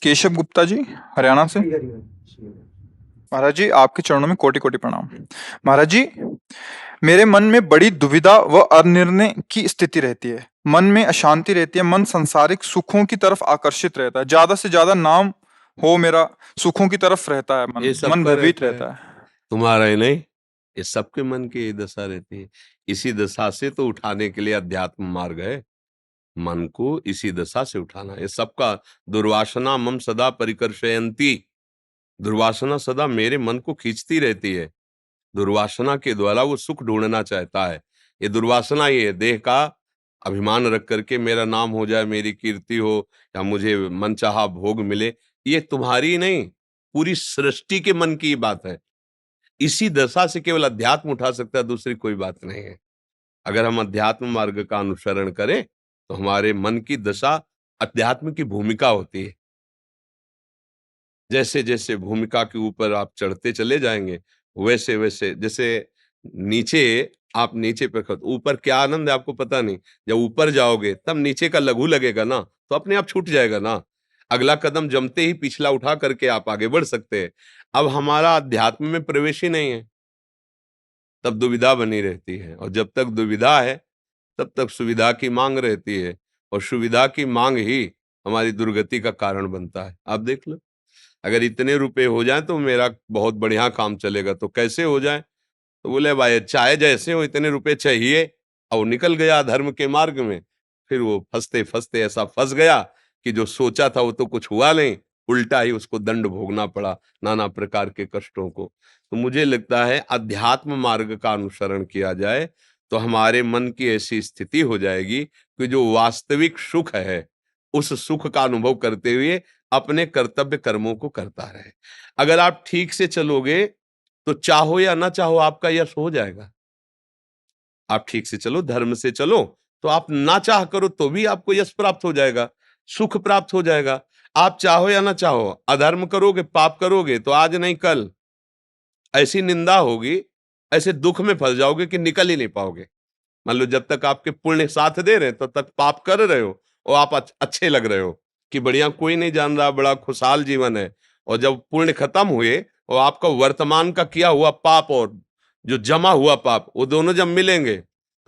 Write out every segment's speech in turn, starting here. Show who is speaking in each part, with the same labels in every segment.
Speaker 1: केशव गुप्ता जी, हरियाणा से। महाराज जी, आपके चरणों में कोटि कोटि प्रणाम। महाराज जी, मेरे मन में बड़ी दुविधा व अनिर्णय की स्थिति रहती है। मन में अशांति रहती है। मन सांसारिक सुखों की तरफ आकर्षित रहता है। ज्यादा से ज्यादा नाम हो मेरा, सुखों की तरफ रहता है।
Speaker 2: ये
Speaker 1: मन
Speaker 2: सबका
Speaker 1: भयभीत
Speaker 2: रहता
Speaker 1: रहता
Speaker 2: है,
Speaker 1: है।
Speaker 2: तुम्हारा ही नहीं, ये सबके मन की यही दशा रहती है। इसी दशा से तो उठाने के लिए अध्यात्म मार्ग है। मन को इसी दशा से उठाना, ये सबका। दुर्वासना मम सदा परिकर्षयन्ति, दुर्वासना सदा मेरे मन को खींचती रहती है। दुर्वासना के द्वारा वो सुख ढूंढना चाहता है। ये दुर्वासना ये देह का अभिमान रख करके मेरा नाम हो जाए, मेरी कीर्ति हो, या मुझे मनचाहा भोग मिले, ये तुम्हारी नहीं, पूरी सृष्टि के मन की बात है। इसी दशा से केवल अध्यात्म उठा सकता है, दूसरी कोई बात नहीं है। अगर हम अध्यात्म मार्ग का अनुसरण करें तो हमारे मन की दशा अध्यात्म की भूमिका होती है। जैसे जैसे भूमिका के ऊपर आप चढ़ते चले जाएंगे, वैसे वैसे, जैसे नीचे, आप नीचे पे ऊपर क्या आनंद है आपको पता नहीं। जब ऊपर जाओगे तब नीचे का लघु लगेगा ना, तो अपने आप छूट जाएगा ना। अगला कदम जमते ही पिछला उठा करके आप आगे बढ़ सकते हैं। अब हमारा अध्यात्म में प्रवेश ही नहीं है, तब दुविधा बनी रहती है। और जब तक दुविधा है तब तक सुविधा की मांग रहती है, और सुविधा की मांग ही हमारी दुर्गति का कारण बनता है। आप देख लो, अगर इतने रुपए हो जाए तो मेरा बहुत बढ़िया काम चलेगा, तो कैसे हो जाए? तो बोले भाई चाहे जैसे हो, इतने रुपए चाहिए। और वो निकल गया धर्म के मार्ग में, फिर वो फंसते फंसते ऐसा फंस गया कि जो सोचा था वो तो कुछ हुआ नहीं, उल्टा ही उसको दंड भोगना पड़ा, नाना प्रकार के कष्टों को। तो मुझे लगता है अध्यात्म मार्ग का अनुसरण किया जाए तो हमारे मन की ऐसी स्थिति हो जाएगी कि जो वास्तविक सुख है, उस सुख का अनुभव करते हुए अपने कर्तव्य कर्मों को करता रहे। अगर आप ठीक से चलोगे तो चाहो या ना चाहो आपका यश हो जाएगा। आप ठीक से चलो, धर्म से चलो, तो आप ना चाह करो तो भी आपको यश प्राप्त हो जाएगा, सुख प्राप्त हो जाएगा। आप चाहो या ना चाहो, अधर्म करोगे, पाप करोगे, तो आज नहीं कल ऐसी निंदा होगी, ऐसे दुख में फंस जाओगे कि निकल ही नहीं पाओगे। मान लो जब तक आपके पुण्य साथ दे रहे हैं तब तक पाप कर रहे हो, और आप अच्छे लग रहे हो कि बढ़िया, कोई नहीं जान रहा, बड़ा खुशहाल जीवन है। और जब पुण्य खत्म हुए और आपका वर्तमान का किया हुआ पाप और जो जमा हुआ पाप, वो दोनों जब मिलेंगे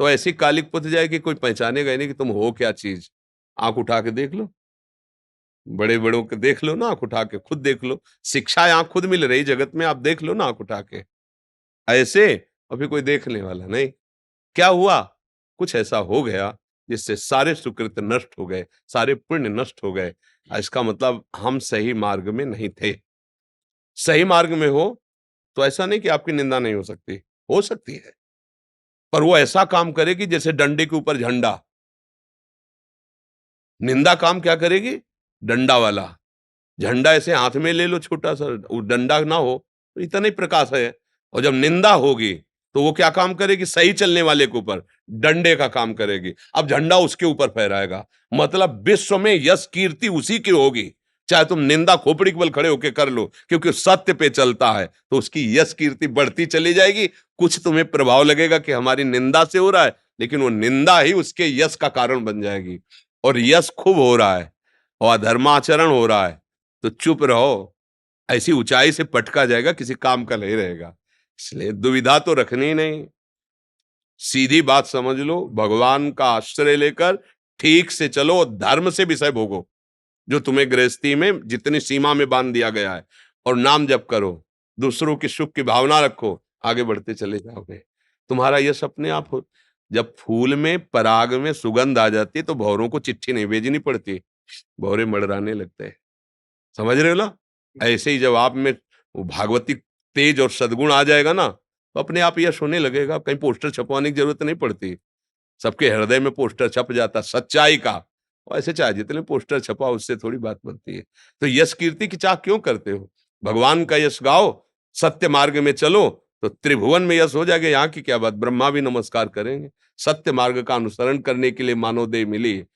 Speaker 2: तो ऐसी कालिक पुत जाएगी, कोई पहचानेगा ही नहीं कि तुम हो क्या चीज। आंख उठा के देख लो, बड़े बड़ों के देख लो ना, आंख उठा के खुद देख लो। शिक्षा यहाँ खुद मिल रही जगत में, आप देख लो ना आंख उठा के ऐसे। और फिर कोई देखने वाला नहीं। क्या हुआ? कुछ ऐसा हो गया जिससे सारे सुकृत नष्ट हो गए, सारे पुण्य नष्ट हो गए। इसका मतलब हम सही मार्ग में नहीं थे। सही मार्ग में हो तो ऐसा नहीं कि आपकी निंदा नहीं हो सकती है, पर वो ऐसा काम करेगी जैसे डंडे के ऊपर झंडा। निंदा काम क्या करेगी? डंडा वाला। झंडा ऐसे हाथ में ले लो छोटा सा, वो डंडा ना हो तो इतना ही प्रकाश है। और जब निंदा होगी तो वो क्या काम करेगी? सही चलने वाले के ऊपर डंडे का काम करेगी। अब झंडा उसके ऊपर फहराएगा। मतलब विश्व में यश कीर्ति उसी की होगी, चाहे तुम निंदा खोपड़ी के बल खड़े होकर कर लो, क्योंकि सत्य पे चलता है तो उसकी यश कीर्ति बढ़ती चली जाएगी। कुछ तुम्हें प्रभाव लगेगा कि हमारी निंदा से हो रहा है, लेकिन वो निंदा ही उसके यश का कारण बन जाएगी। और यश खूब हो रहा है और अधर्माचरण हो रहा है तो चुप रहो, ऐसी ऊंचाई से पटका जाएगा, किसी काम का नहीं रहेगा। इसलिए दुविधा तो रखनी ही नहीं, सीधी बात समझ लो, भगवान का आश्रय लेकर ठीक से चलो, धर्म से विषय भोगो जो तुम्हें गृहस्थी में जितनी सीमा में बांध दिया गया है, और नाम जप करो, दूसरों की सुख की भावना रखो, आगे बढ़ते चले जाओगे, तुम्हारा यश अपने आप हो। जब फूल में पराग में सुगंध आ जाती है तो भौरों को चिट्ठी नहीं भेजनी पड़ती, भौरे मड़राने लगते हैं। समझ रहे हो ना? ऐसे ही जब आप में वो भागवती तेज और सद्गुण आ जाएगा ना, तो अपने आप यश होने लगेगा। कहीं पोस्टर छपवाने की जरूरत नहीं पड़ती, सबके हृदय में पोस्टर छप जाता सच्चाई का। और ऐसे चाहे जितने पोस्टर छपा उससे थोड़ी बात बनती है। तो यश कीर्ति की चाह क्यों करते हो? भगवान का यश गाओ, सत्य मार्ग में चलो, तो त्रिभुवन में यश हो जाएगा। यहाँ की क्या बात, ब्रह्मा भी नमस्कार करेंगे। सत्य मार्ग का अनुसरण करने के लिए मानव देह मिली है,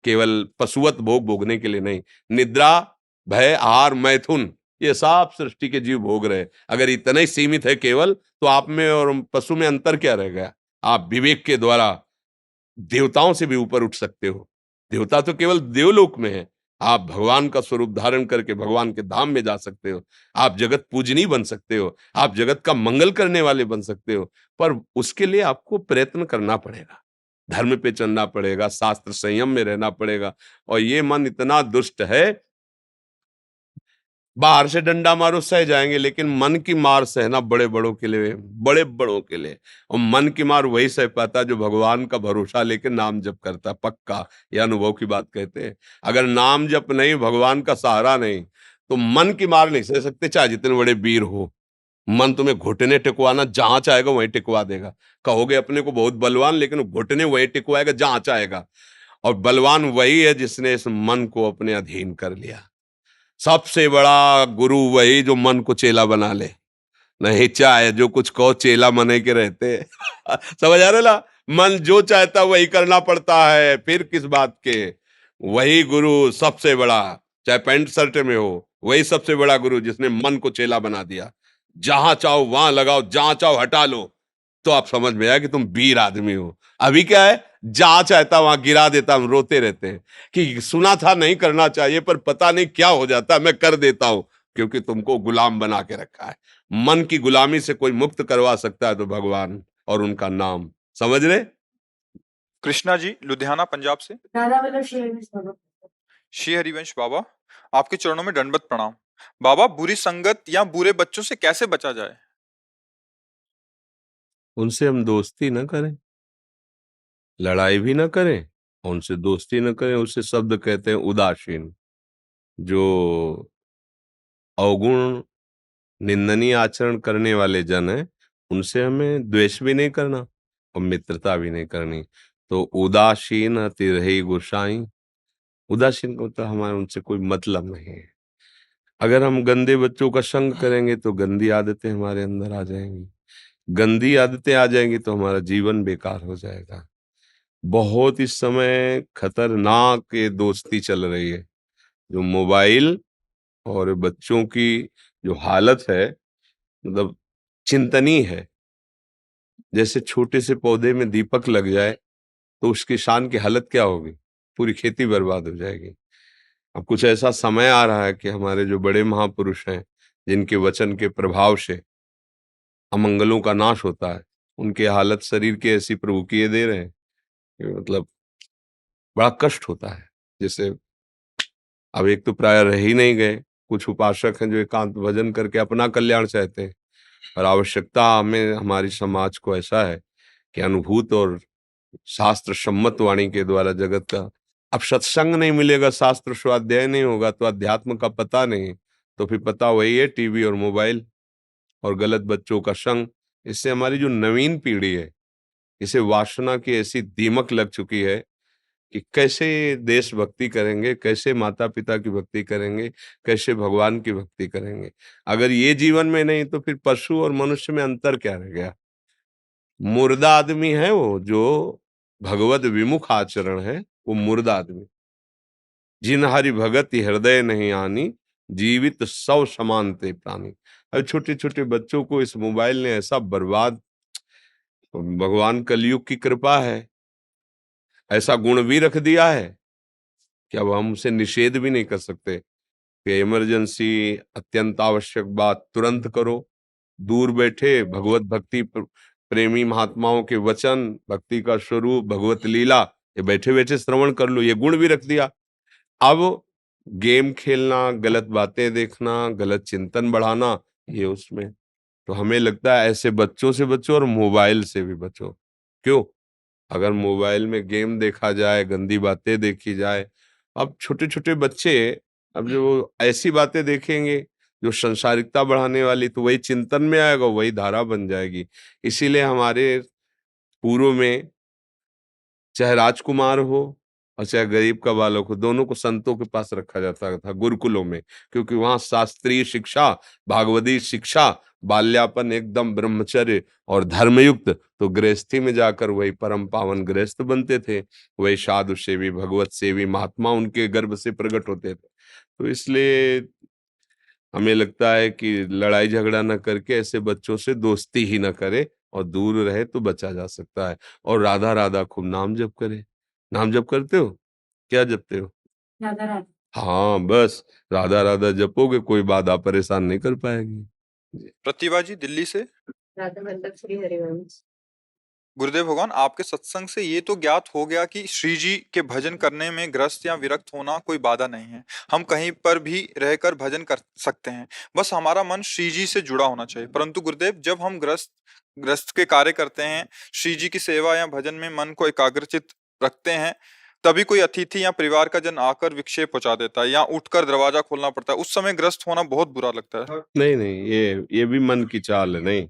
Speaker 2: केवल पशुवत भोग भोगने के लिए नहीं। निद्रा, भय, आहार, मैथुन, ये सब सृष्टि के जीव भोग रहे। अगर इतना ही सीमित है केवल, तो आप में और पशु में अंतर क्या रह गया? आप विवेक के द्वारा देवताओं से भी ऊपर उठ सकते हो। देवता तो केवल देवलोक में है। आप भगवान का स्वरूप धारण करके भगवान के धाम में जा सकते हो। आप जगत पूजनी बन सकते हो। आप जगत का मंगल करने वाले बन सकते हो। पर उसके लिए आपको प्रयत्न करना पड़ेगा। धर्म पे चलना पड़ेगा, शास्त्र संयम में रहना पड़ेगा। और ये मन इतना दुष्ट है, बाहर से डंडा मारो सह जाएंगे, लेकिन मन की मार सहना बड़े बड़ों के लिए, बड़े बड़ों के लिए। और मन की मार वही सह पाता है जो भगवान का भरोसा लेके नाम जप करता है, पक्का। ये अनुभव की बात कहते हैं। अगर नाम जप नहीं, भगवान का सहारा नहीं, तो मन की मार नहीं सह सकते, चाहे जितने बड़े वीर हो। मन तुम्हें घुटने टिकवाना जहां चाहेगा वहीं टिकवा देगा। कहोगे अपने को बहुत बलवान, लेकिन घुटने वहीं टिकवाएगा जहां चाहेगा। और बलवान वही है जिसने इस मन को अपने अधीन कर लिया। सबसे बड़ा गुरु वही जो मन को चेला बना ले। नहीं चाहे जो कुछ कहो, चेला मने के रहते हैं। समझ आ रहा ना? मन जो चाहता वही करना पड़ता है, फिर किस बात के। वही गुरु सबसे बड़ा, चाहे पैंट शर्ट में हो, वही सबसे बड़ा गुरु जिसने मन को चेला बना दिया। जहां चाहो वहां लगाओ, जहां चाहो हटा लो, तो आप समझ में आया कि तुम वीर आदमी हो। अभी क्या है, जहां चाहता वहां गिरा देता, हम रोते रहते हैं कि सुना था नहीं करना चाहिए, पर पता नहीं क्या हो जाता, मैं कर देता हूं। क्योंकि तुमको गुलाम बना के रखा है। मन की गुलामी से कोई मुक्त करवा सकता है तो भगवान और उनका नाम। समझ रहे?
Speaker 1: कृष्णा जी लुधियाना पंजाब से। श्री हरिवंश बाबा, आपके चरणों में दंडवत प्रणाम। बाबा, बुरी संगत या बुरे बच्चों से कैसे बचा जाए?
Speaker 2: उनसे हम दोस्ती न करें, लड़ाई भी न करें, और उनसे दोस्ती न करें। उसे शब्द कहते हैं उदासीन। जो अवगुण, निंदनीय आचरण करने वाले जन हैं, उनसे हमें द्वेष भी नहीं करना और मित्रता भी नहीं करनी। तो उदासीन अति रही गोसाई। उदासीन का मतलब हमारा उनसे कोई मतलब नहीं है। अगर हम गंदे बच्चों का संग करेंगे तो गंदी आदतें हमारे अंदर आ जाएंगी। गंदी आदतें आ जाएंगी तो हमारा जीवन बेकार हो जाएगा। बहुत इस समय खतरनाक ये दोस्ती चल रही है, जो मोबाइल और बच्चों की जो हालत है, मतलब चिंतनीय है। जैसे छोटे से पौधे में दीपक लग जाए तो उस किसान की हालत क्या होगी? पूरी खेती बर्बाद हो जाएगी। अब कुछ ऐसा समय आ रहा है कि हमारे जो बड़े महापुरुष हैं, जिनके वचन के प्रभाव से अमंगलों का नाश होता है, उनकी हालत शरीर की ऐसी प्रभु किए दे रहे हैं कि मतलब बड़ा कष्ट होता है। जैसे अब एक तो प्राय रह ही नहीं गए, कुछ उपासक हैं जो एकांत भजन करके अपना कल्याण चाहते हैं। और आवश्यकता हमें, हमारी समाज को ऐसा है कि अनुभूत और शास्त्र सम्मत वाणी के द्वारा जगत का, अब सत्संग नहीं मिलेगा, शास्त्र स्वाध्याय नहीं होगा, तो अध्यात्म का पता नहीं। तो फिर पता वही है, टीवी और मोबाइल और गलत बच्चों का संग। इससे हमारी जो नवीन पीढ़ी है, इसे वासना की ऐसी दीमक लग चुकी है कि कैसे देशभक्ति करेंगे, कैसे माता पिता की भक्ति करेंगे, कैसे भगवान की भक्ति करेंगे। अगर ये जीवन में नहीं तो फिर पशु और मनुष्य में अंतर क्या रह गया? मुर्दा आदमी है वो, जो भगवत विमुख आचरण है, वो मुर्दा आदमी। जिन हरि भगत हृदय नहीं आनी, जीवित सौ समान ते प्राणी। अब छोटे छोटे बच्चों को इस मोबाइल ने ऐसा बर्बाद, भगवान कलयुग की कृपा है, ऐसा गुण भी रख दिया है कि अब हम उसे निषेध भी नहीं कर सकते कि इमरजेंसी, अत्यंत आवश्यक बात तुरंत करो। दूर बैठे भगवत भक्ति प्रेमी महात्माओं के वचन, भक्ति का स्वरूप, भगवत लीला, ये बैठे बैठे श्रवण कर लो, ये गुण भी रख दिया। अब गेम खेलना, गलत बातें देखना, गलत चिंतन बढ़ाना, ये उसमें। तो हमें लगता है ऐसे बच्चों से बचो और मोबाइल से भी बचो। क्यों? अगर मोबाइल में गेम देखा जाए, गंदी बातें देखी जाए, अब छोटे छोटे बच्चे, अब जो ऐसी बातें देखेंगे जो संसारिकता बढ़ाने वाली, तो वही चिंतन में आएगा, वही धारा बन जाएगी। इसीलिए हमारे पूर्व में चाहे राजकुमार हो और चाहे गरीब का बालक हो, दोनों को संतों के पास रखा जाता था, गुरुकुलों में। क्योंकि वहां शास्त्रीय शिक्षा, भागवती शिक्षा, बाल्यापन एकदम ब्रह्मचर्य और धर्मयुक्त, तो गृहस्थी में जाकर वही परम पावन गृहस्थ बनते थे। वही साधु सेवी, भगवत सेवी महात्मा उनके गर्भ से प्रकट होते थे। तो इसलिए हमें लगता है कि लड़ाई झगड़ा न करके ऐसे बच्चों से दोस्ती ही न करे, और दूर रहे तो बचा जा सकता है। और राधा राधा खूब नाम जप करे। नाम जप करते हो? क्या जपते हो?
Speaker 3: राधा राधा।
Speaker 2: हाँ, बस राधा राधा जपोगे, कोई बाधा परेशान नहीं कर पाएगी। जी।
Speaker 1: प्रतिभा जी दिल्ली से।
Speaker 3: राधा वल्लभ श्री हरिवंश।
Speaker 1: गुरुदेव भगवान, आपके सत्संग से ये तो ज्ञात हो गया कि श्री जी के भजन करने में ग्रस्त या विरक्त होना कोई बाधा नहीं है। हम कहीं पर भी रहकर भजन कर सकते हैं, बस हमारा मन श्री जी से जुड़ा होना चाहिए। परंतु गुरुदेव, जब हम ग्रस्त ग्रस्त के कार्य करते हैं, श्री जी की सेवा या भजन में मन को एकाग्रचित रखते हैं, तभी कोई अतिथि या परिवार का जन आकर विक्षेप पहुंचा देता है या उठकर दरवाजा खोलना पड़ता है, उस समय ग्रस्त होना बहुत बुरा लगता है।
Speaker 2: नहीं, नहीं, ये भी मन की चाल है, नहीं।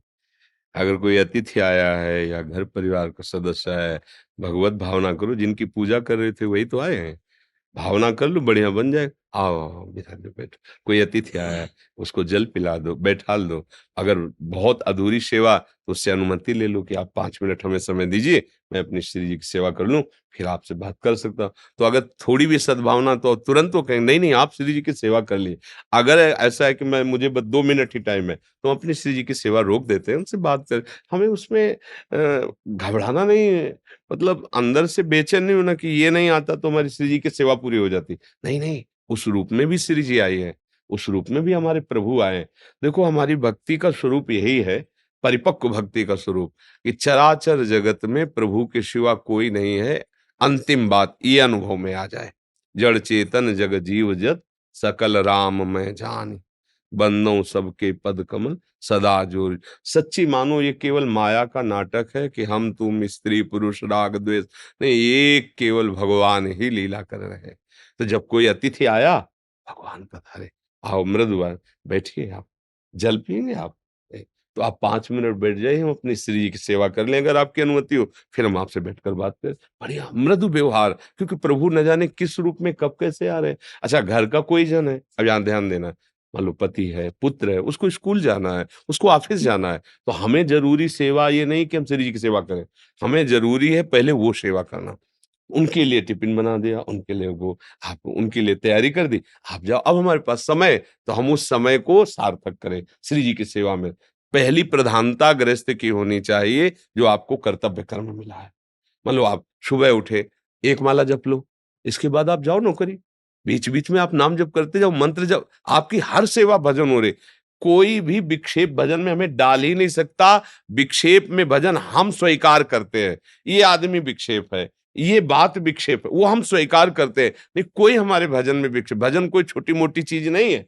Speaker 2: अगर कोई अतिथि आया है या घर परिवार का सदस्य है, भगवत भावना करो, जिनकी पूजा कर रहे थे वही तो आए हैं। भावना कर लो, बढ़िया बन जाए। आओ, आओ, बिठा दो, बैठो। कोई अतिथि आया है, उसको जल पिला दो, बैठाल दो। अगर बहुत अधूरी सेवा, तो उससे अनुमति ले लो कि आप 5 मिनट हमें समय दीजिए, मैं अपनी श्री जी की सेवा कर लूँ, फिर आपसे बात कर सकता हूँ। तो अगर थोड़ी भी सद्भावना, तो तुरंत वो कहेंगे, नहीं, नहीं, आप श्री जी की सेवा कर लिए। अगर ऐसा है कि मुझे बस 2 मिनट ही टाइम है, तो हम अपनी श्री जी की सेवा रोक देते हैं, उनसे बात कर। हमें उसमें घबराना नहीं है। मतलब अंदर से बेचैन नहीं होना कि ये नहीं आता तो हमारी श्री जी की सेवा पूरी हो जाती। नहीं, नहीं, उस रूप में भी श्री जी आई हैं, उस रूप में भी हमारे प्रभु आए हैं। देखो, हमारी भक्ति का स्वरूप यही है, परिपक्व भक्ति का स्वरूप, कि चराचर जगत में प्रभु के सिवा कोई नहीं है। अंतिम बात ये अनुभव में आ जाए, जड़ चेतन जग जीव जत, सकल राम मैं जान, बंदों सबके पद कमल सदा जोर। सच्ची मानो ये केवल माया का नाटक है कि हम तुम स्त्री पुरुष राग द्वेष नहीं, ये केवल भगवान ही लीला कर रहे हैं। तो जब कोई अतिथि आया, भगवान पधारे, आओ मृदुवान, बैठिए आप, जल पिएंगे आप? नहीं, तो आप 5 मिनट बैठ जाइए, हम अपनी श्री जी की सेवा कर लें, अगर आपकी अनुमति हो, फिर हम आपसे बैठकर बात करें। बढ़िया मृदु व्यवहार, क्योंकि प्रभु न जाने किस रूप में कब कैसे आ रहे हैं। अच्छा, घर का कोई जन है, अब यहाँ ध्यान देना, मान लो पति है, पुत्र है, उसको स्कूल जाना है, उसको ऑफिस जाना है, तो हमें जरूरी सेवा ये नहीं कि हम श्री जी की सेवा करें, हमें जरूरी है पहले वो सेवा करना। उनके लिए टिफिन बना दिया, उनके लिए वो, आप उनके लिए तैयारी कर दी, आप जाओ। अब हमारे पास समय, तो हम उस समय को सार्थक करें श्री जी की सेवा में। पहली प्रधानता गृहस्थ की होनी चाहिए, जो आपको कर्तव्य कर्म मिला है। मान लो आप सुबह उठे, एक माला जप लो, इसके बाद आप जाओ नौकरी। बीच-बीच में आप नाम जप करते जाओ, मंत्र जप, आपकी हर सेवा भजन हो रही। कोई भी विक्षेप भजन में हमें डाल ही नहीं सकता। विक्षेप में भजन हम स्वीकार करते हैं। ये आदमी विक्षेप है, ये बात विक्षेप है, वो हम स्वीकार करते हैं। नहीं, कोई हमारे भजन में विक्षेप, भजन कोई छोटी-मोटी चीज नहीं है।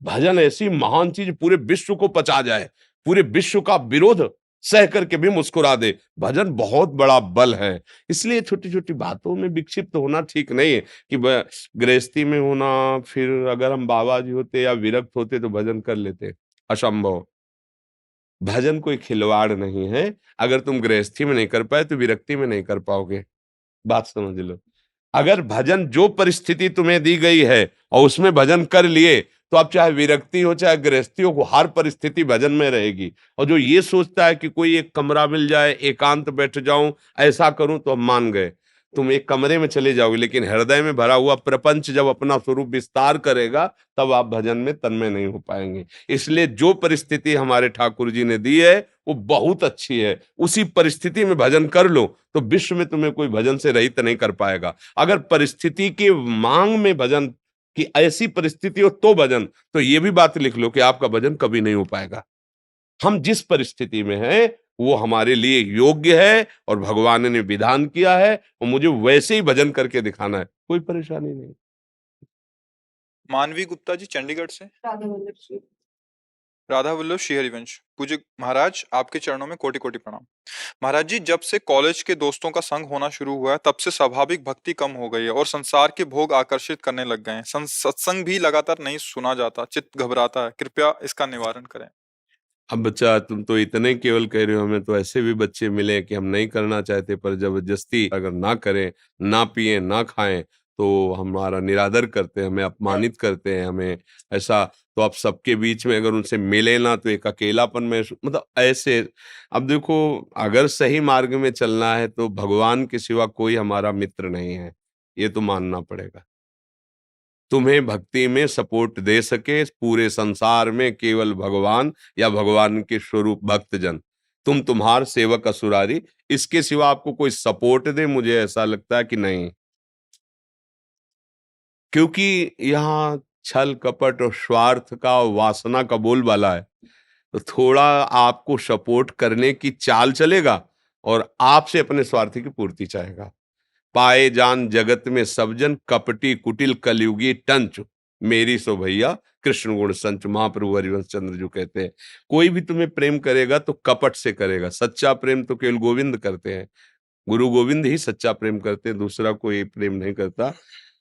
Speaker 2: भजन ऐसी महान चीज, पूरे विश्व को पचा जाए, पूरे विश्व का विरोध सह करके भी मुस्कुरा दे। भजन बहुत बड़ा बल है। इसलिए छोटी-छोटी बातों में विक्षिप्त होना ठीक नहीं है कि गृहस्थी में होना, फिर अगर हम बाबा जी होते या विरक्त होते तो भजन कर लेते, असंभव। भजन कोई खिलवाड़ नहीं है। अगर तुम गृहस्थी में नहीं कर पाए तो विरक्ति में नहीं कर पाओगे। बात समझ लो। अगर भजन जो परिस्थिति तुम्हें दी गई है और उसमें भजन कर लिए, तो अब चाहे विरक्ति हो चाहे गृहस्थी हो, हर परिस्थिति भजन में रहेगी। और जो ये सोचता है कि कोई एक कमरा मिल जाए, एकांत बैठ जाऊं, ऐसा करूं, तो हम मान गए। तुम एक कमरे में चले जाओगे, लेकिन हृदय में भरा हुआ प्रपंच जब अपना स्वरूप विस्तार करेगा, तब आप भजन में तन्मय नहीं हो पाएंगे। इसलिए जो परिस्थिति हमारे ठाकुर जी ने दी है, वो बहुत अच्छी है। उसी परिस्थिति में भजन कर लो, तो विश्व में तुम्हें कोई भजन से रहित नहीं कर पाएगा। अगर परिस्थिति की मांग में भजन की ऐसी परिस्थिति हो तो भजन, तो ये भी बात लिख लो कि आपका भजन कभी नहीं हो पाएगा। हम जिस परिस्थिति में हैं, वो हमारे लिए योग्य है और भगवान ने विधान किया है, और मुझे वैसे ही भजन करके दिखाना है, कोई परेशानी नहीं।
Speaker 1: मानवी गुप्ता जी चंडीगढ़ से।
Speaker 3: राधा वल्लभ श्री।
Speaker 1: राधा वल्लभ श्री हरिवंश। पूज्य महाराज, आपके चरणों में कोटि कोटि प्रणाम। महाराज जी, जब से कॉलेज के दोस्तों का संग होना शुरू हुआ है, तब से स्वाभाविक भक्ति कम हो गई है और संसार के भोग आकर्षित करने लग गए हैं। सत्संग भी लगातार नहीं सुना जाता, चित्त घबराता है, कृपया इसका निवारण करें।
Speaker 2: अब बच्चा, तुम तो इतने केवल कह रहे हो, हमें तो ऐसे भी बच्चे मिले कि हम नहीं करना चाहते, पर जबरदस्ती अगर ना करें, ना पिएं, ना खाएं, तो हमारा निरादर करते हैं, हमें अपमानित करते हैं, हमें ऐसा। तो अब सबके बीच में अगर उनसे मिले ना, तो एक अकेलापन में, मतलब ऐसे। अब देखो, अगर सही मार्ग में चलना है तो भगवान के सिवा कोई हमारा मित्र नहीं है, ये तो मानना पड़ेगा। तुम्हें भक्ति में सपोर्ट दे सके पूरे संसार में केवल भगवान या भगवान के स्वरूप भक्तजन। तुम तुम्हार सेवक असुरारी, इसके सिवा आपको कोई सपोर्ट दे, मुझे ऐसा लगता है कि नहीं। क्योंकि यहाँ छल कपट और स्वार्थ का, वासना का बोलबाला है, तो थोड़ा आपको सपोर्ट करने की चाल चलेगा और आपसे अपने स्वार्थ की पूर्ति चाहेगा। पाए जान जगत में सब जन, कपटी कुटिल कलयुगी टंच, मेरी सो भैया कृष्ण गुण संच, महाप्रभु हरिवंश चंद्र जो कहते हैं। कोई भी तुम्हें प्रेम करेगा तो कपट से करेगा, सच्चा प्रेम तो केवल गोविंद करते हैं। गुरु गोविंद ही सच्चा प्रेम करते हैं, दूसरा कोई प्रेम नहीं करता।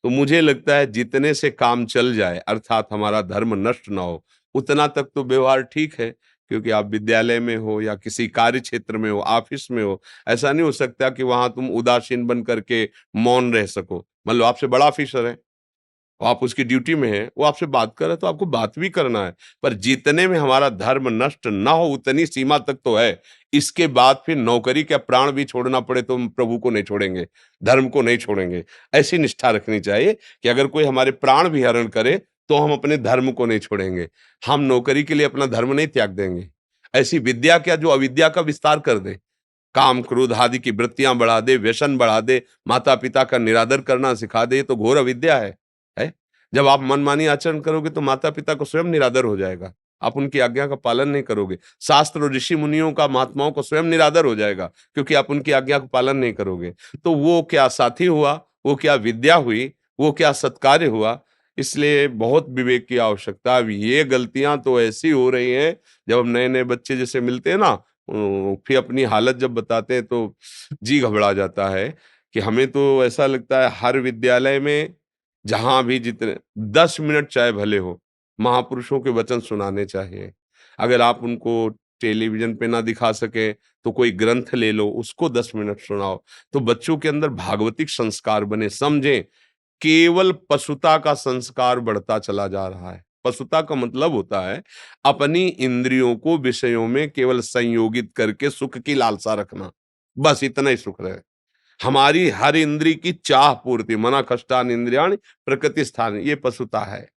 Speaker 2: तो मुझे लगता है जितने से काम चल जाए, अर्थात हमारा धर्म नष्ट ना हो, उतना तक तो व्यवहार ठीक है। क्योंकि आप विद्यालय में हो या किसी कार्य क्षेत्र में हो, ऑफिस में हो, ऐसा नहीं हो सकता कि वहां तुम उदासीन बन करके मौन रह सको। मान लो आपसे बड़ा ऑफिसर है, आप उसकी ड्यूटी में हैं, वो आपसे बात कर रहा है तो आपको बात भी करना है, पर जितने में हमारा धर्म नष्ट ना हो उतनी सीमा तक तो है। इसके बाद फिर नौकरी का प्राण भी छोड़ना पड़े तो हम प्रभु को नहीं छोड़ेंगे, धर्म को नहीं छोड़ेंगे। ऐसी निष्ठा रखनी चाहिए कि अगर कोई हमारे प्राण भी हरण करे तो हम अपने धर्म को नहीं छोड़ेंगे। हम नौकरी के लिए अपना धर्म नहीं त्याग देंगे। ऐसी विद्या क्या जो अविद्या का विस्तार कर दे, काम क्रोध आदि की वृत्तियां बढ़ा दे, व्यसन बढ़ा दे, माता पिता का निरादर करना सिखा दे, ये तो घोर अविद्या है? जब आप मनमानी आचरण करोगे तो माता पिता को स्वयं निरादर हो जाएगा, आप उनकी आज्ञा का पालन नहीं करोगे। शास्त्र और ऋषि मुनियों का, महात्माओं को स्वयं निरादर हो जाएगा, क्योंकि आप उनकी आज्ञा का पालन नहीं करोगे। तो वो क्या साथी हुआ, वो क्या विद्या हुई, वो क्या सत्कार्य हुआ। इसलिए बहुत विवेक की आवश्यकता है। अब ये गलतियां तो ऐसी हो रही हैं, जब हम नए नए बच्चे जैसे मिलते हैं ना, फिर अपनी हालत जब बताते हैं तो जी घबरा जाता है। कि हमें तो ऐसा लगता है हर विद्यालय में, जहां भी जितने 10 मिनट चाहे भले हो, महापुरुषों के वचन सुनाने चाहिए। अगर आप उनको टेलीविजन पे ना दिखा सके तो कोई ग्रंथ ले लो, उसको 10 मिनट सुनाओ, तो बच्चों के अंदर भागवतिक संस्कार बने। समझें, केवल पशुता का संस्कार बढ़ता चला जा रहा है। पशुता का मतलब होता है अपनी इंद्रियों को विषयों में केवल संयोगित करके सुख की लालसा रखना, बस इतना ही सुख रहे। हमारी हर इंद्री की चाह पूर्ति, मना कष्टान इंद्रियाणि प्रकृति स्थान, ये पशुता है।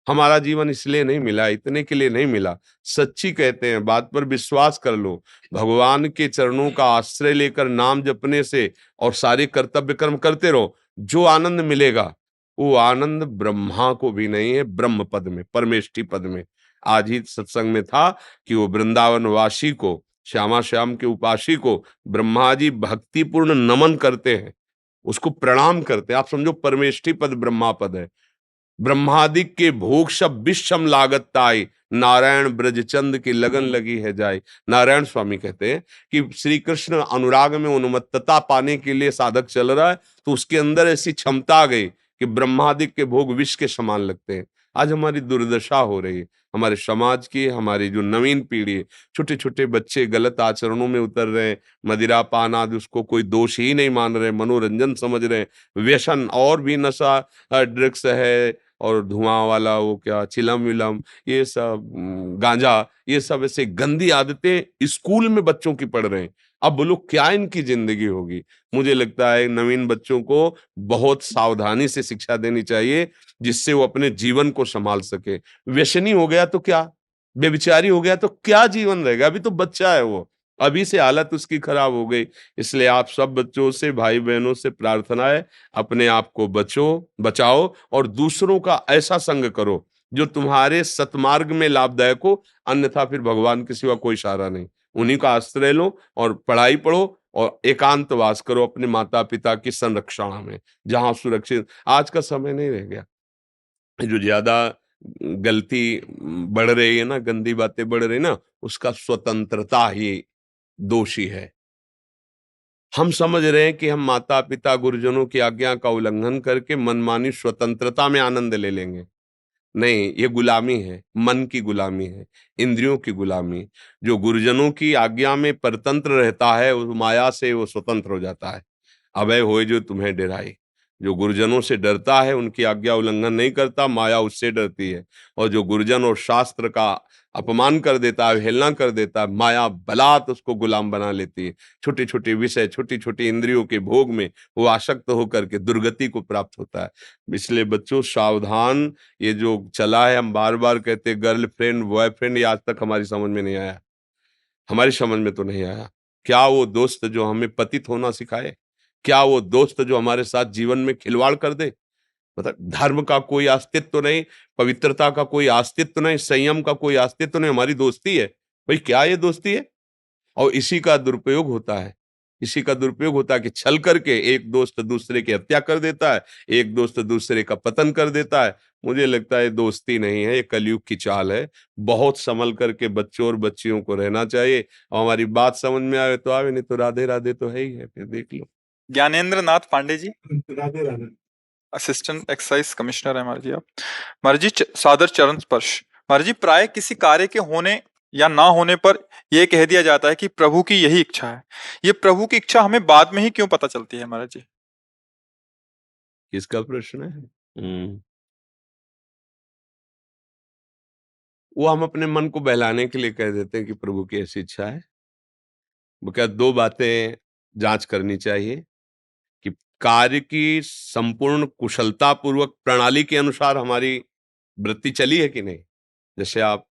Speaker 2: हमारा जीवन इसलिए नहीं मिला, इतने के लिए नहीं मिला। सच्ची कहते हैं, बात पर विश्वास कर लो। भगवान के चरणों का आश्रय लेकर नाम जपने से और सारे कर्तव्य कर्म करते रहो, जो आनंद मिलेगा वो आनंद ब्रह्मा को भी नहीं है, ब्रह्म पद में, परमेष्ठी पद में। आज ही सत्संग में था कि वो वृंदावन वासी को, श्यामा श्याम के उपासी को ब्रह्मा जी भक्तिपूर्ण नमन करते हैं, उसको प्रणाम करते हैं। आप समझो परमेष्ठी पद ब्रह्मा पद है। ब्रह्मादिक के भोग सब विषम लागत ताई, नारायण ब्रजचंद की लगन लगी है जाए। नारायण स्वामी कहते हैं कि श्री कृष्ण अनुराग में उन्मत्तता पाने के लिए साधक चल रहा है, तो उसके अंदर ऐसी क्षमता आ गई कि ब्रह्मादिक के भोग विष के समान लगते हैं। आज हमारी दुर्दशा हो रही है, हमारे समाज की, हमारी जो नवीन पीढ़ी है, छोटे छोटे बच्चे गलत आचरणों में उतर रहे हैं। मदिरा पान आदि उसको कोई दोष ही नहीं मान रहे, मनोरंजन समझ रहे हैं। व्यसन और भी नशा, ड्रग्स है, और धुआं वाला वो क्या चिलम विलम, ये सब गांजा, ये सब ऐसे गंदी आदतें स्कूल में बच्चों की पढ़ रहे हैं। अब बोलो क्या इनकी जिंदगी होगी। मुझे लगता है नवीन बच्चों को बहुत सावधानी से शिक्षा देनी चाहिए, जिससे वो अपने जीवन को संभाल सके। व्यसनी हो गया तो क्या, व्यभिचारी हो गया तो क्या जीवन रहेगा, अभी तो बच्चा है वो, अभी से हालत उसकी खराब हो गई। इसलिए आप सब बच्चों से, भाई बहनों से प्रार्थना है, अपने आप को बचाओ और दूसरों का ऐसा संग करो जो तुम्हारे सतमार्ग में लाभदायक हो, अन्यथा फिर भगवान के सिवा कोई सहारा नहीं। उन्हीं का आश्रय लो और पढ़ाई पढ़ो और एकांतवास करो अपने माता पिता की संरक्षण में, जहां सुरक्षित। आज का समय नहीं रह गया। जो ज्यादा गलती बढ़ रही है ना, गंदी बातें बढ़ रही ना, उसका स्वतंत्रता ही दोषी है। हम समझ रहे हैं कि हम माता पिता गुरुजनों की आज्ञा का उल्लंघन करके मनमानी स्वतंत्रता में आनंद ले लेंगे। नहीं, ये गुलामी है, मन की गुलामी है, इंद्रियों की गुलामी। जो गुरुजनों की आज्ञा में परतंत्र रहता है, उस माया से वो स्वतंत्र हो जाता है। अभय होए जो तुम्हें डराए। जो गुरुजनों से डरता है, उनकी आज्ञा उल्लंघन नहीं करता, माया उससे डरती है। और जो गुरुजन और शास्त्र का अपमान कर देता है, अवहेलना कर देता है, माया बलात् उसको गुलाम बना लेती है। छोटे छोटे विषय, छोटी छोटी इंद्रियों के भोग में वो आसक्त होकर के दुर्गति को प्राप्त होता है। इसलिए बच्चों सावधान। ये जो चला है, हम बार बार कहते गर्लफ्रेंड बॉयफ्रेंड, ये आज तक हमारी समझ में नहीं आया, हमारी समझ में तो नहीं आया। क्या वो दोस्त जो हमें पतित होना सिखाए, क्या वो दोस्त जो हमारे साथ जीवन में खिलवाड़ कर दे, मतलब धर्म का कोई अस्तित्व नहीं, पवित्रता का कोई अस्तित्व नहीं, संयम का कोई अस्तित्व नहीं, हमारी दोस्ती है। भाई क्या ये दोस्ती है? और इसी का दुरुपयोग होता है। इसी का दुरुपयोग होता है कि छल करके एक दोस्त दूसरे की हत्या कर देता है, एक दोस्त दूसरे का पतन कर देता है। मुझे लगता है दोस्ती नहीं है, ये कलयुग की चाल है। बहुत संभल करके बच्चों और बच्चियों को रहना चाहिए। और हमारी बात समझ में आवे तो आवे, नहीं तो राधे राधे तो है ही है, फिर देख लो।
Speaker 1: Gyanendra Nath Pandey ji,
Speaker 4: Radhe Radhe.
Speaker 1: Assistant excise commissioner है महाराज जी आप। महाराज जी सादर चरण स्पर्श। महाराज जी प्राय किसी कार्य के होने या ना होने पर यह कह दिया जाता है कि प्रभु की यही इच्छा है। ये प्रभु की इच्छा हमें बाद में ही क्यों पता चलती है महाराज जी?
Speaker 2: किसका प्रश्न है? वो हम अपने मन को बहलाने के लिए कह देते हैं कि प्रभु की ऐसी इच्छा है। वो क्या, दो बातें जांच करनी चाहिए कि कार्य की संपूर्ण कुशलता पूर्वक प्रणाली के अनुसार हमारी वृत्ति चली है कि नहीं। जैसे आप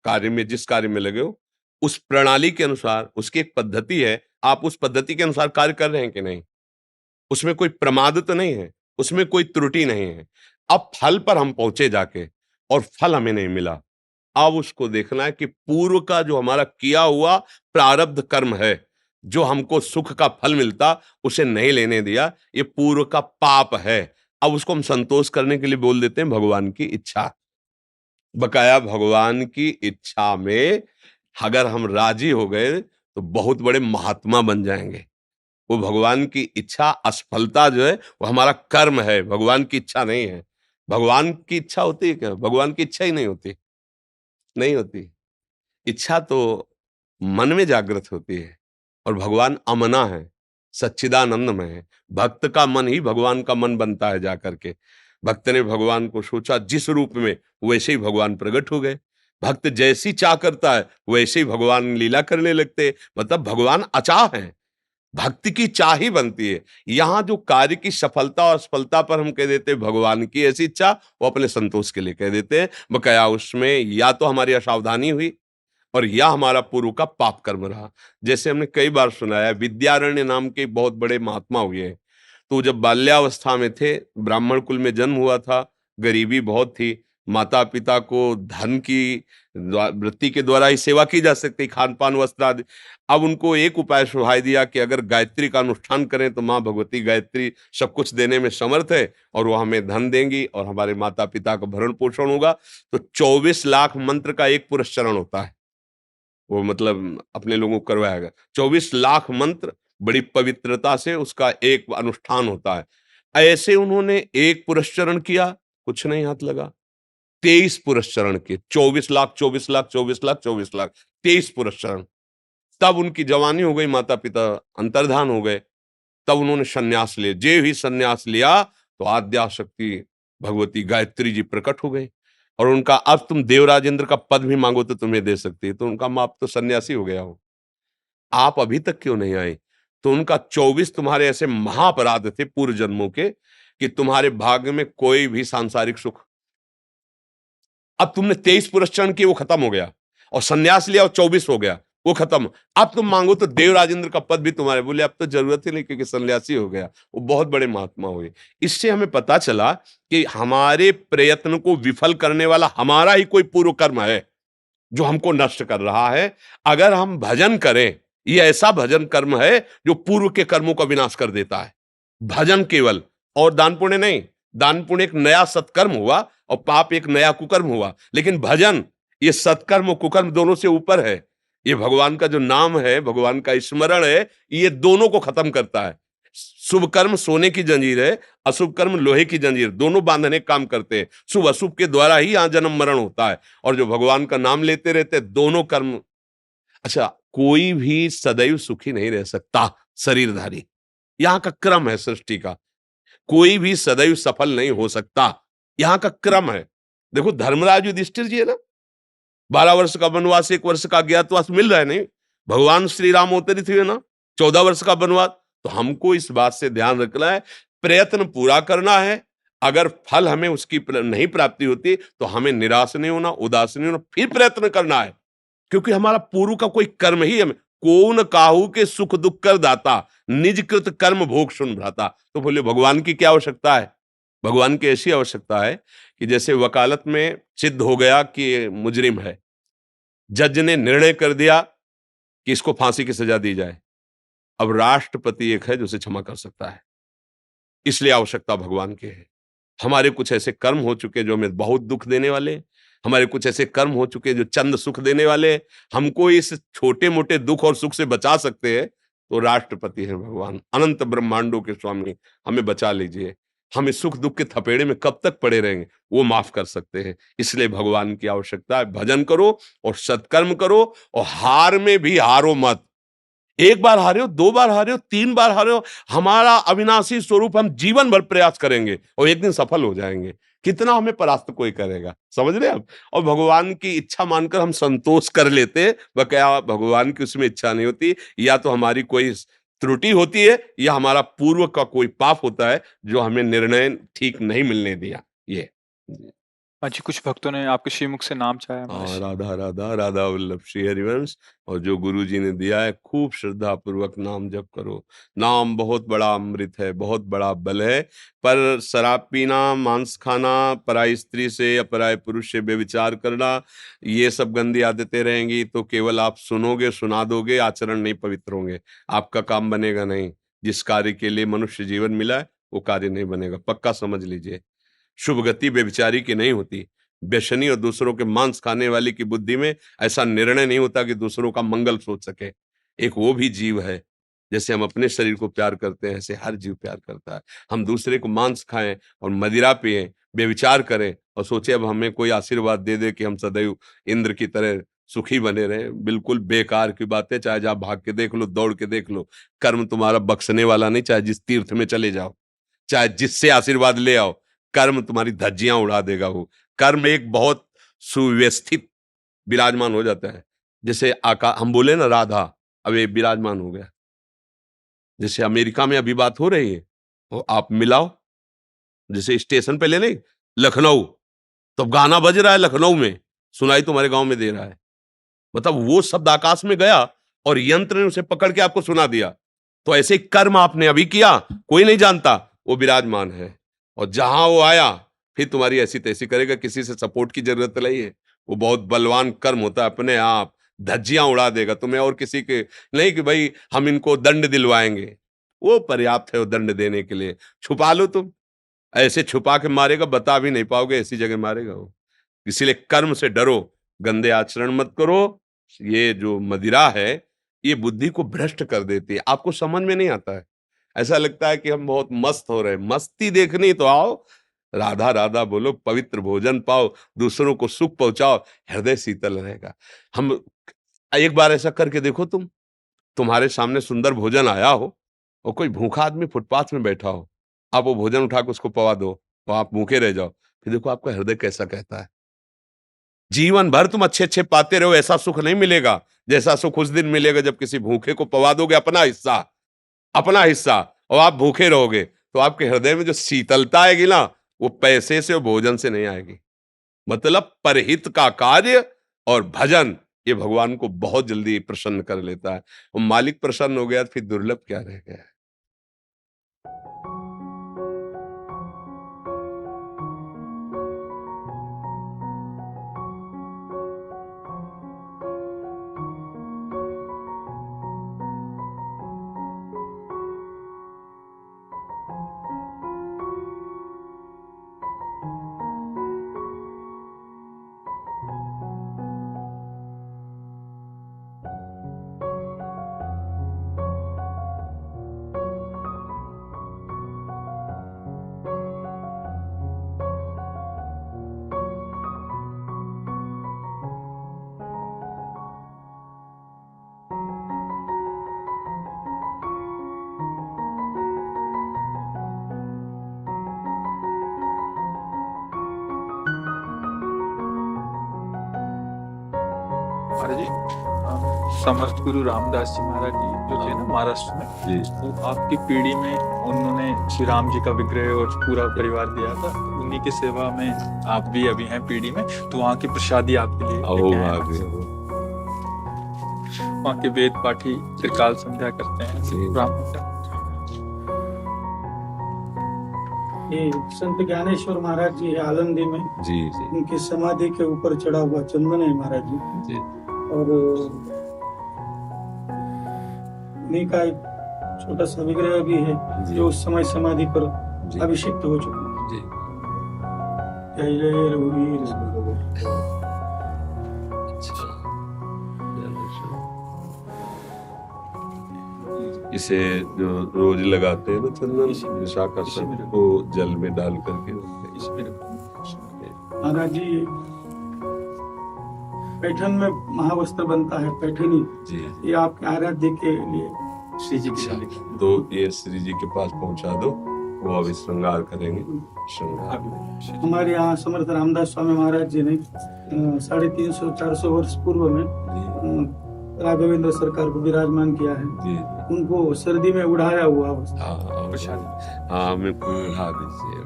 Speaker 2: कार्य में, जिस कार्य में लगे हो, उस प्रणाली के अनुसार, उसकी एक पद्धति है, आप उस पद्धति के अनुसार कार्य कर रहे हैं कि नहीं। उसमें कोई प्रमाद तो नहीं है, उसमें कोई त्रुटि नहीं है। अब फल पर हम पहुंचे जाके और फल हमें नहीं मिला, अब उसको देखना है कि पूर्व का जो हमारा किया हुआ प्रारब्ध कर्म है, जो हमको सुख का फल मिलता, उसे नहीं लेने दिया, ये पूर्व का पाप है। अब उसको हम संतोष करने के लिए बोल देते हैं भगवान की इच्छा। बकाया भगवान की इच्छा में अगर हम राजी हो गए तो बहुत बड़े महात्मा बन जाएंगे। वो भगवान की इच्छा, असफलता जो है वो हमारा कर्म है, भगवान की इच्छा नहीं है। भगवान की इच्छा होती है क्या? भगवान की इच्छा ही नहीं होती, नहीं होती। इच्छा तो मन में जागृत होती है, और भगवान अमना है, सच्चिदानंदमय है। भक्त का मन ही भगवान का मन बनता है जाकर के। भक्त ने भगवान को सोचा जिस रूप में, वैसे ही भगवान प्रकट हो गए। भक्त जैसी चाह करता है वैसे ही भगवान लीला करने लगते हैं। मतलब भगवान अचाह है, भक्ति की चाह ही बनती है। यहाँ जो कार्य की सफलता और असफलता पर हम कह देते हैं भगवान की ऐसी इच्छा, वो अपने संतोष के लिए कह देते हैं। बकाया उसमें या तो हमारी असावधानी हुई और या हमारा पूर्व का पाप कर्म रहा। जैसे हमने कई बार सुनाया, विद्यारण्य नाम के बहुत बड़े महात्मा हुए हैं। तो जब बाल्यावस्था में थे, ब्राह्मण कुल में जन्म हुआ था, गरीबी बहुत थी, माता पिता को धन की वृत्ति के द्वारा ही सेवा की जा सकती, खान पान वस्त्र आदि। अब उनको एक उपाय सुझाई दिया कि अगर गायत्री का अनुष्ठान करें तो माँ भगवती गायत्री सब कुछ देने में समर्थ है, और वो हमें धन देंगी और हमारे माता पिता का भरण पोषण होगा। तो 24 लाख मंत्र का एक पुरस्चरण होता है, वो मतलब अपने लोगों को करवाएगा। 24 लाख मंत्र बड़ी पवित्रता से उसका एक अनुष्ठान होता है। ऐसे उन्होंने एक पुरस्चरण किया, कुछ नहीं हाथ लगा। 23 पुरस्चरण किए, 24 लाख 24 लाख 24 लाख 24 लाख 23 पुरस्चरण। तब उनकी जवानी हो गई, माता पिता अंतर्धान हो गए। तब उन्होंने संन्यास लिया। जे ही संन्यास लिया तो आद्याशक्ति भगवती गायत्री जी प्रकट हो गई, और उनका अब तुम देवराजेंद्र का पद भी मांगो तो तुम्हें दे सकती है। तो उनका माप तो सन्यासी हो गया हो, आप अभी तक क्यों नहीं आए? तो उनका 24 तुम्हारे ऐसे महाअपराध थे पूर्व जन्मों के कि तुम्हारे भाग्य में कोई भी सांसारिक सुख। अब तुमने 23 पुरस्चरण किए, वो खत्म हो गया, और सन्यास लिया और 24 हो गया, वो खत्म। अब तुम मांगो तो देवराजेंद्र का पद भी तुम्हारे। बोले अब तो जरूरत ही नहीं, क्योंकि सन्यासी हो गया। वो बहुत बड़े महात्मा हुए। इससे हमें पता चला कि हमारे प्रयत्न को विफल करने वाला हमारा ही कोई पूर्व कर्म है जो हमको नष्ट कर रहा है। अगर हम भजन करें, ये ऐसा भजन कर्म है जो पूर्व के कर्मों का विनाश कर देता है। भजन केवल, और दान पुण्य नहीं। दान पुण्य एक नया सत्कर्म हुआ और पाप एक नया कुकर्म हुआ, लेकिन भजन ये सत्कर्म और कुकर्म दोनों से ऊपर है। ये भगवान का जो नाम है, भगवान का स्मरण है, ये दोनों को खत्म करता है। शुभ कर्म सोने की जंजीर है, अशुभ कर्म लोहे की जंजीर, दोनों बांधने काम करते हैं। शुभ अशुभ के द्वारा ही यहां जन्म मरण होता है, और जो भगवान का नाम लेते रहते दोनों कर्म। अच्छा, कोई भी सदैव सुखी नहीं रह सकता शरीरधारी, यहां का क्रम है सृष्टि का। कोई भी सदैव सफल नहीं हो सकता, यहां का क्रम है। देखो धर्मराज युधिष्ठिर जी है ना, 12 वर्ष का वनवास, 1 वर्ष का अज्ञातवास मिल रहा है नहीं। भगवान श्री राम अवतरित हुए ना, 14 वर्ष का वनवास। तो हमको इस बात से ध्यान रखना है, प्रयत्न पूरा करना है। अगर फल हमें उसकी नहीं प्राप्ति होती तो हमें निराश नहीं होना, उदास नहीं होना, फिर प्रयत्न करना है। क्योंकि हमारा पूर्व का कोई कर्म ही हमें, कौन काहू के सुख दुख कर दाता, निज कृत कर्म भोग सुन भ्राता। तो बोले भगवान की क्या आवश्यकता है? भगवान की ऐसी आवश्यकता है कि जैसे वकालत में सिद्ध हो गया कि ये मुजरिम है, जज ने निर्णय कर दिया कि इसको फांसी की सजा दी जाए, अब राष्ट्रपति एक है जो उसे क्षमा कर सकता है। इसलिए आवश्यकता भगवान की है। हमारे कुछ ऐसे कर्म हो चुके जो हमें बहुत दुख देने वाले हैं, हमारे कुछ ऐसे कर्म हो चुके जो चंद सुख देने वाले हैं, हमको इस छोटे मोटे दुख और सुख से बचा सकते हैं, तो राष्ट्रपति है भगवान, अनंत ब्रह्मांडों के स्वामी, हमें बचा लीजिए। हम इस सुख दुख के थपेड़े में कब तक पड़े रहेंगे, वो माफ कर सकते हैं। इसलिए भगवान की आवश्यकता है, भजन करो और सत्कर्म करो, और हार में भी हारो मत। एक बार हारे हो, 2 बार हारे हो, 3 बार हारे हो, हमारा अविनाशी स्वरूप हम जीवन भर प्रयास करेंगे और एक दिन सफल हो जाएंगे। कितना हमें परास्त कोई करेगा, समझ रहे हैं आप? और भगवान की इच्छा मानकर हम संतोष कर लेते, वह क्या भगवान की उसमें इच्छा नहीं होती, या तो हमारी कोई त्रुटि होती है, या हमारा पूर्व का कोई पाप होता है जो हमें निर्णय ठीक नहीं मिलने दिया। ये
Speaker 1: हाँ जी, कुछ भक्तों ने आपके श्रीमुख से नाम चाहा है
Speaker 2: हाँ,
Speaker 1: हमारे।
Speaker 2: राधा राधा राधा वल्लभ श्री हरिवंश, और जो गुरु जी ने दिया है, खूब श्रद्धा पूर्वक नाम जप करो। नाम बहुत बड़ा अमृत है, बहुत बड़ा बल है। पर शराब पीना, मांस खाना, पराई स्त्री से या पराये पुरुष से व्यभिचार करना, ये सब गंदी आदतें रहेंगी तो केवल आप सुनोगे, सुना दोगे, आचरण नहीं पवित्र होंगे, आपका काम बनेगा नहीं। जिस कार्य के लिए मनुष्य जीवन मिला है वो कार्य नहीं बनेगा, पक्का समझ लीजिए। शुभ गति व्यभिचारी की नहीं होती, व्यसनी और दूसरों के मांस खाने वाली की बुद्धि में ऐसा निर्णय नहीं होता कि दूसरों का मंगल सोच सके। एक वो भी जीव है, जैसे हम अपने शरीर को प्यार करते हैं, ऐसे हर जीव प्यार करता है। हम दूसरे को मांस खाएं और मदिरा पिएं, व्यभिचार करें और सोचे अब हमें कोई आशीर्वाद दे दे कि हम सदैव इंद्र की तरह सुखी बने रहें, बिल्कुल बेकार की बात है। चाहे आप भाग के देख लो, दौड़ के देख लो, कर्म तुम्हारा बख्शने वाला नहीं। चाहे जिस तीर्थ में चले जाओ, चाहे जिससे आशीर्वाद ले आओ, कर्म तुम्हारी धज्जियां उड़ा देगा। वो कर्म एक बहुत सुव्यवस्थित विराजमान हो जाता है। जैसे आका हम बोले ना, राधा अब ये विराजमान हो गया। जैसे अमेरिका में अभी बात हो रही है, तो आप मिलाओ, जैसे स्टेशन पे ले नहीं, लखनऊ, तो गाना बज रहा है लखनऊ में, सुनाई तुम्हारे गांव में दे रहा है। मतलब वो शब्द आकाश में गया और यंत्र ने उसे पकड़ के आपको सुना दिया। तो ऐसे ही कर्म आपने अभी किया, कोई नहीं जानता, वो विराजमान है, और जहां वो आया फिर तुम्हारी ऐसी तैसी करेगा। किसी से सपोर्ट की जरूरत नहीं है, वो बहुत बलवान कर्म होता है, अपने आप धज्जियां उड़ा देगा तुम्हें, और किसी के नहीं कि भाई हम इनको दंड दिलवाएंगे। वो पर्याप्त है वो दंड देने के लिए। छुपा लो तुम, ऐसे छुपा के मारेगा, बता भी नहीं पाओगे, ऐसी जगह मारेगा वो। इसीलिए कर्म से डरो, गंदे आचरण मत करो। ये जो मदिरा है, ये बुद्धि को भ्रष्ट कर देती है, आपको समझ में नहीं आता है। ऐसा लगता है कि हम बहुत मस्त हो रहे हैं। मस्ती देखनी तो आओ, राधा राधा बोलो, पवित्र भोजन पाओ, दूसरों को सुख पहुंचाओ, हृदय शीतल रहेगा। हम एक बार ऐसा करके देखो, तुम्हारे सामने सुंदर भोजन आया हो और कोई भूखा आदमी फुटपाथ में बैठा हो, आप वो भोजन उठा के उसको पवा दो और आप भूखे रह जाओ, फिर देखो आपका हृदय कैसा कहता है। जीवन भर तुम अच्छे अच्छे पाते रहो, ऐसा सुख नहीं मिलेगा जैसा सुख उस दिन मिलेगा जब किसी भूखे को पवा दोगे अपना हिस्सा, और आप भूखे रहोगे, तो आपके हृदय में जो शीतलता आएगी ना, वो पैसे से और भोजन से नहीं आएगी। मतलब परहित का कार्य और भजन, ये भगवान को बहुत जल्दी प्रसन्न कर लेता है। और मालिक प्रसन्न हो गया तो फिर दुर्लभ क्या रह गया है।
Speaker 1: महाराज जी, समर्थ गुरु रामदास जी महाराज जी जो थे ना महाराष्ट्र में,
Speaker 2: जी।
Speaker 1: वो आपकी पीढ़ी में उन्होंने श्री राम जी का विग्रह और पूरा परिवार दिया था। उन्हीं की सेवा में आप भी अभी हैं पीढ़ी में, तो वहाँ की प्रसादी आपके लिए लेके आए हैं। वहाँ के वेद पाठी त्रिकाल संध्या करते हैं,
Speaker 2: जी।
Speaker 1: ब्राह्मण का।
Speaker 4: ये संत ज्ञानेश्वर महाराज जी है आलंदी में,
Speaker 2: जी जी
Speaker 4: उनकी समाधि के ऊपर चढ़ा हुआ चंदन है महाराज जी।
Speaker 2: जी
Speaker 4: और उन्हीं का एक छोटा सा विग्रह भी है
Speaker 2: जी।
Speaker 4: जो उस समय समाधि पर
Speaker 2: जी
Speaker 4: अभिषिक्त हो चुका है।
Speaker 2: जी।
Speaker 4: जय जय रघुवीर।
Speaker 2: अच्छा। इसे जो रोज लगाते हैं ना चंदन विशाखासन को जल में डाल करके
Speaker 4: महाराज जी पैठन में महावस्त्र बनता है पैठनी,
Speaker 2: जी
Speaker 4: ये आपके आराध्य के लिए श्री जी
Speaker 2: अच्छा
Speaker 4: की
Speaker 2: तो ये श्री जी के पास पहुंचा दो, वो अभी श्रृंगार करेंगे। श्रृंगार
Speaker 4: हमारे यहाँ समर्थ रामदास स्वामी महाराज जी ने 350-400 वर्ष पूर्व में
Speaker 2: जी
Speaker 4: राघवेंद्र सरकार को विराजमान किया है।
Speaker 2: जी
Speaker 4: उनको सर्दी में उड़ाया हुआ अवस्था।
Speaker 2: हाँ हमें उठा दीजिए।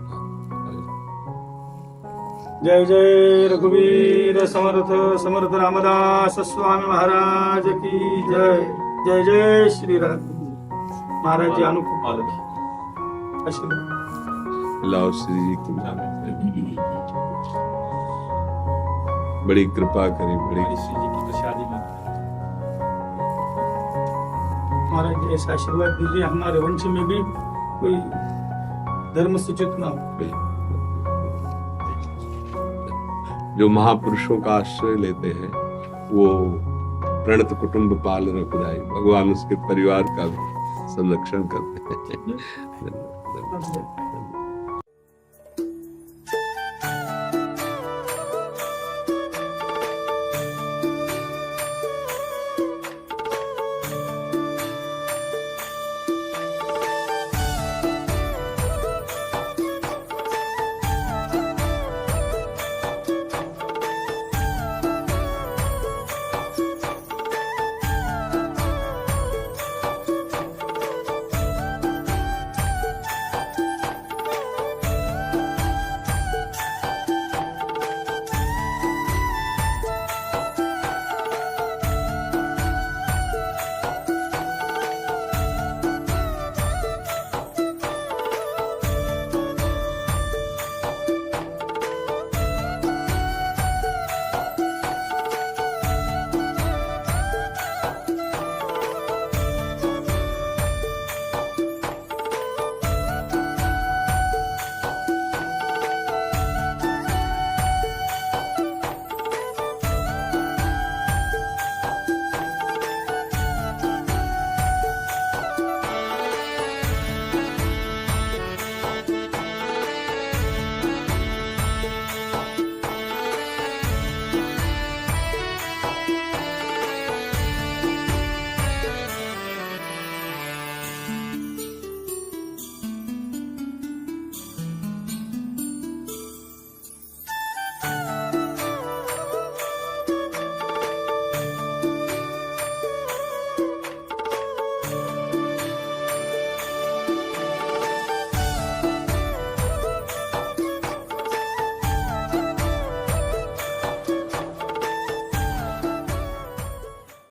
Speaker 4: जय जय रघुवीर समर्थ समर्थ रामदास स्वामी महाराज की जय। जय जय श्री राम। महाराज जी अनुकूल आशीर्वाद।
Speaker 2: लाओ श्री जी की नाम से। बड़ी कृपा करी, बड़ी
Speaker 4: महाराज जी ऐसा आशीर्वाद दीजिए हमारे वंश में भी कोई धर्म से च्युत ना हो।
Speaker 2: जो महापुरुषों का आश्रय लेते हैं वो प्रणत कुटुंब पाल रखुदाई, भगवान उसके परिवार का भी संरक्षण करते हैं।